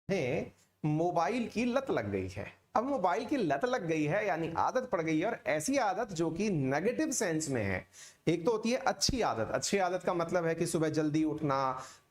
है मोबाइल की लत लग गई है। अब मोबाइल की लत लग गई है यानी आदत पड़ गई है, और ऐसी आदत जो कि नेगेटिव सेंस में है। एक तो होती है अच्छी आदत। अच्छी आदत का मतलब है कि सुबह जल्दी उठना,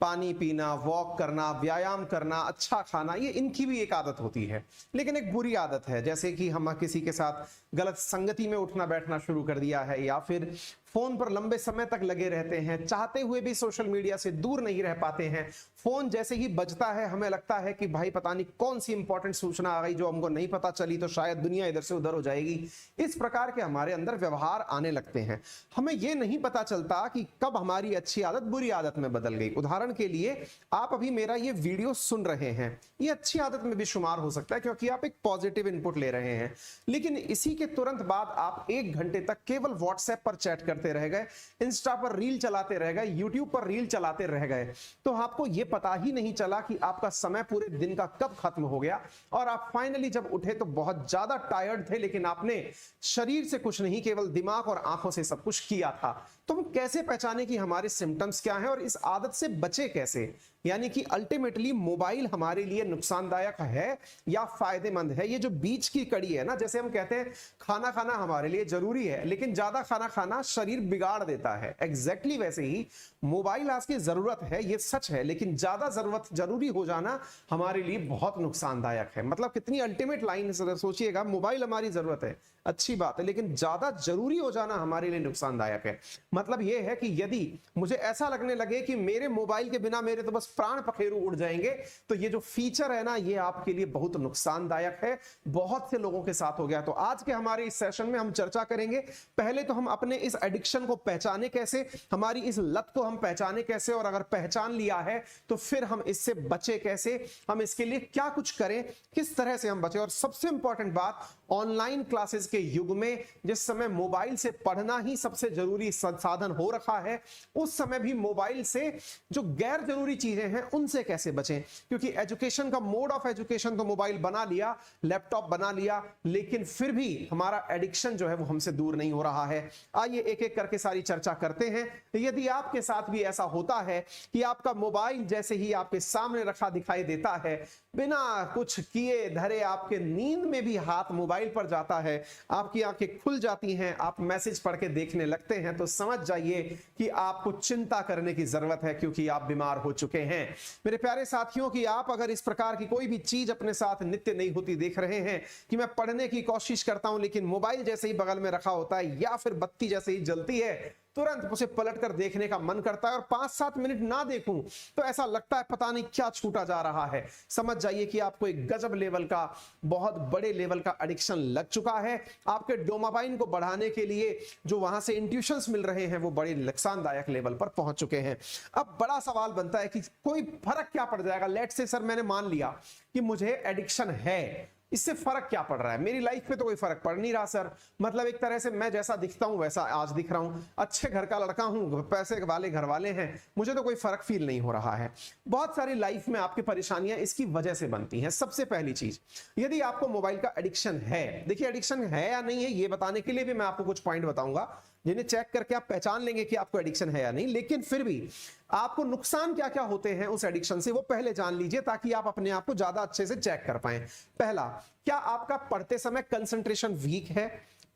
पानी पीना, वॉक करना, व्यायाम करना, अच्छा खाना, ये इनकी भी एक आदत होती है। लेकिन एक बुरी आदत है, जैसे कि हम किसी के साथ गलत संगति में उठना बैठना शुरू कर दिया है, या फिर फोन पर लंबे समय तक लगे रहते हैं, चाहते हुए भी सोशल मीडिया से दूर नहीं रह पाते हैं। फोन जैसे ही बजता है हमें लगता है कि भाई पता नहीं कौन सी इंपॉर्टेंट सूचना आ गई जो हमको नहीं पता चली, तो शायद दुनिया इधर से उधर हो जाएगी। इस प्रकार के हमारे अंदर व्यवहार आने लगते हैं। हमें यह नहीं पता चलता कि कब हमारी अच्छी आदत बुरी आदत में बदल गई। उदाहरण के लिए, आप अभी मेरा ये वीडियो सुन रहे हैं, ये अच्छी आदत में भी शुमार हो सकता है क्योंकि आप एक पॉजिटिव इनपुट ले रहे हैं। लेकिन इसी के तुरंत बाद आप 1 घंटे तक केवल व्हाट्सएप पर चैट करते रह गए, इंस्टा पर रील चलाते रह गए, यूट्यूब पर रील चलाते रह गए, तो आपको यह पता ही नहीं चला कि आपका समय पूरे दिन का कब खत्म हो गया। और आप फाइनली जब उठे तो बहुत ज्यादा टायर्ड थे, लेकिन आपने शरीर से कुछ नहीं, केवल दिमाग और आंखों से सब कुछ किया था। तो हम कैसे पहचाने कि हमारे सिम्टम्स क्या हैं और इस आदत से बचे कैसे? यानी कि अल्टीमेटली मोबाइल हमारे लिए नुकसानदायक है या फायदेमंद है? ये जो बीच की कड़ी है ना, जैसे हम कहते हैं खाना खाना हमारे लिए जरूरी है, लेकिन ज्यादा खाना खाना शरीर बिगाड़ देता है। एग्जैक्टली वैसे ही मोबाइल आज की जरूरत है, ये सच है, लेकिन ज्यादा जरूरत जरूरी हो जाना हमारे लिए बहुत नुकसानदायक है। मतलब कितनी अल्टीमेट लाइन सोचिएगा, मोबाइल हमारी जरूरत है, अच्छी बात है, लेकिन ज्यादा जरूरी हो जाना हमारे लिए नुकसानदायक है। मतलब यह है कि यदि मुझे ऐसा लगने लगे कि मेरे मोबाइल के बिना मेरे तो बस प्राण पखेरु उड़ जाएंगे, तो ये जो फीचर है ना, ये आपके लिए बहुत नुकसानदायक है। बहुत से लोगों के साथ हो गया। तो आज के हमारे इस सेशन में हम चर्चा करेंगे, पहले तो हम अपने इस एडिक्शन को पहचाने कैसे, हमारी इस लत को हम पहचाने कैसे, और अगर पहचान लिया है तो फिर हम इससे बचे कैसे, हम इसके लिए क्या कुछ करें, किस तरह से हम बचे। और सबसे इंपॉर्टेंट बात, ऑनलाइन क्लासेस के युग में जिस समय मोबाइल से पढ़ना ही सबसे जरूरी साधन हो रखा है, उस समय भी मोबाइल से जो गैर जरूरी चीजें हैं उनसे कैसे बचें। क्योंकि एजुकेशन का मोड ऑफ एजुकेशन तो मोबाइल बना लिया, लैपटॉप बना लिया, लेकिन फिर भी हमारा एडिक्शन जो है वो हमसे दूर नहीं हो रहा है। आइए एक एक करके सारी चर्चा करते हैं। यदि आपके साथ भी ऐसा होता है कि आपका मोबाइल जैसे ही आपके सामने रखा दिखाई देता है, बिना कुछ किए धरे आपके नींद में भी हाथ मोबाइल पर जाता है, आपकी आंखें खुल जाती हैं, आप मैसेज पढ़ के देखने लगते हैं, तो समझ जाइए कि आपको चिंता करने की जरूरत है, क्योंकि आप बीमार हो चुके हैं। मेरे प्यारे साथियों, कि आप अगर इस प्रकार की कोई भी चीज अपने साथ नित्य नहीं होती देख रहे हैं, कि मैं पढ़ने की कोशिश करता हूं लेकिन मोबाइल जैसे ही बगल में रखा होता है, या फिर बत्ती जैसे ही जलती है तुरंत उसे पलटकर देखने का मन करता है, और 5-7 मिनट ना देखूं तो ऐसा लगता है पता नहीं क्या छूटा जा रहा है, समझ जाइए कि आपको एक गजब लेवल का, बहुत बड़े लेवल का एडिक्शन लग चुका है। आपके डोपामाइन को बढ़ाने के लिए जो वहां से इंट्यूशंस मिल रहे हैं वो बड़े नुकसानदायक लेवल पर पहुंच चुके हैं। अब बड़ा सवाल बनता है कि कोई फर्क क्या पड़ जाएगा? लेट्स से सर मैंने मान लिया कि मुझे एडिक्शन है, इससे फर्क क्या पड़ रहा है? मेरी लाइफ पे तो कोई फर्क पड़ नहीं रहा सर। मतलब एक तरह से मैं जैसा दिखता हूं वैसा आज दिख रहा हूं, अच्छे घर का लड़का हूं, पैसे वाले घर वाले हैं, मुझे तो कोई फर्क फील नहीं हो रहा है। बहुत सारी लाइफ में आपकी परेशानियां इसकी वजह से बनती हैं। सबसे पहली चीज, यदि आपको मोबाइल का एडिक्शन है, देखिए एडिक्शन है या नहीं है ये बताने के लिए भी मैं आपको कुछ पॉइंट बताऊंगा जिन्हें चेक करके आप पहचान लेंगे कि आपको एडिक्शन है या नहीं। लेकिन फिर भी आपको नुकसान क्या क्या होते हैं उस एडिक्शन से, वो पहले जान लीजिए, ताकि आप अपने आप को ज्यादा अच्छे से चेक कर पाएं। पहला, क्या आपका पढ़ते समय कंसंट्रेशन वीक है?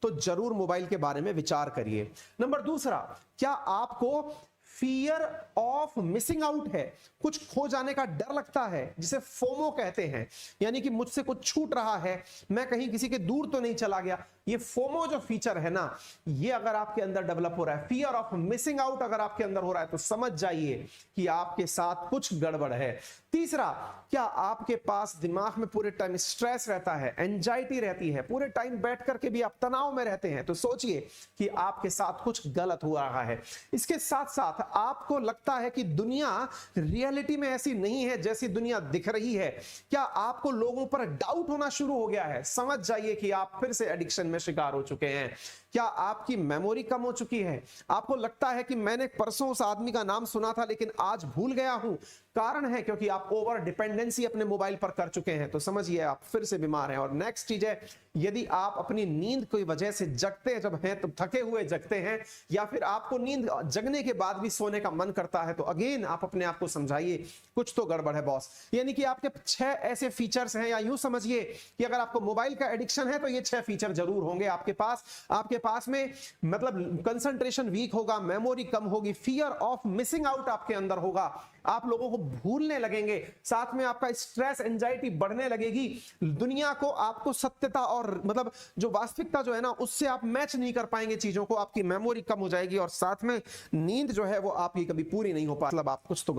तो जरूर मोबाइल के बारे में विचार करिए। नंबर दूसरा, क्या आपको फियर ऑफ मिसिंग आउट है? कुछ खो जाने का डर लगता है, जिसे फोमो कहते हैं, यानी कि मुझसे कुछ छूट रहा है, मैं कहीं किसी के दूर तो नहीं चला गया। ये फोमो जो फीचर है ना, ये अगर आपके अंदर डेवलप हो रहा है, फियर ऑफ मिसिंग आउट अगर आपके अंदर हो रहा है, तो समझ जाइए कि आपके साथ कुछ गड़बड़ है। तीसरा, क्या आपके पास दिमाग में पूरे टाइम स्ट्रेस रहता है, एंजाइटी रहती है, पूरे टाइम बैठ करके भी आप तनाव में रहते हैं, तो सोचिए कि आपके साथ कुछ गलत हो रहा है। इसके साथ साथ आपको लगता है कि दुनिया रियलिटी में ऐसी नहीं है जैसी दुनिया दिख रही है, क्या आपको लोगों पर डाउट होना शुरू हो गया है, समझ जाइए कि आप फिर से एडिक्शन में शिकार हो चुके हैं। क्या आपकी मेमोरी कम हो चुकी है? आपको लगता है कि मैंने परसों उस आदमी का नाम सुना था लेकिन आज भूल गया हूं। कारण है क्योंकि आप ओवर डिपेंडेंसी अपने मोबाइल पर कर चुके हैं, तो समझिए आप फिर से बीमार हैं। और नेक्स्ट चीज है, यदि आप अपनी नींद की वजह से जगते जब हैं तो थके हुए जगते हैं, या फिर आपको नींद जगने के बाद भी सोने का मन करता है, तो अगेन आप अपने आप को समझाइए कुछ तो गड़बड़ है बॉस। यानी कि आपके 6 ऐसे फीचर्स हैं, या यूं समझिए कि अगर आपको मोबाइल का एडिक्शन है तो ये 6 फीचर जरूर होंगे आपके पास में मतलब कंसंट्रेशन वीक होगा, मेमोरी कम होगी, फियर ऑफ मिसिंग आउट आपके अंदर होगा, आप लोगों को भूलने लगेंगे, साथ में आपका स्ट्रेस एंजाइटी बढ़ने लगेगी, दुनिया को आपको सत्यता और मतलब जो वास्तविकता जो है ना उससे आप मैच नहीं कर पाएंगे चीजों को, आपकी मेमोरी कम हो जाएगी, और साथ में नींद जो है वो आपकी कभी पूरी नहीं हो पाएगी। मतलब आप कुछ तो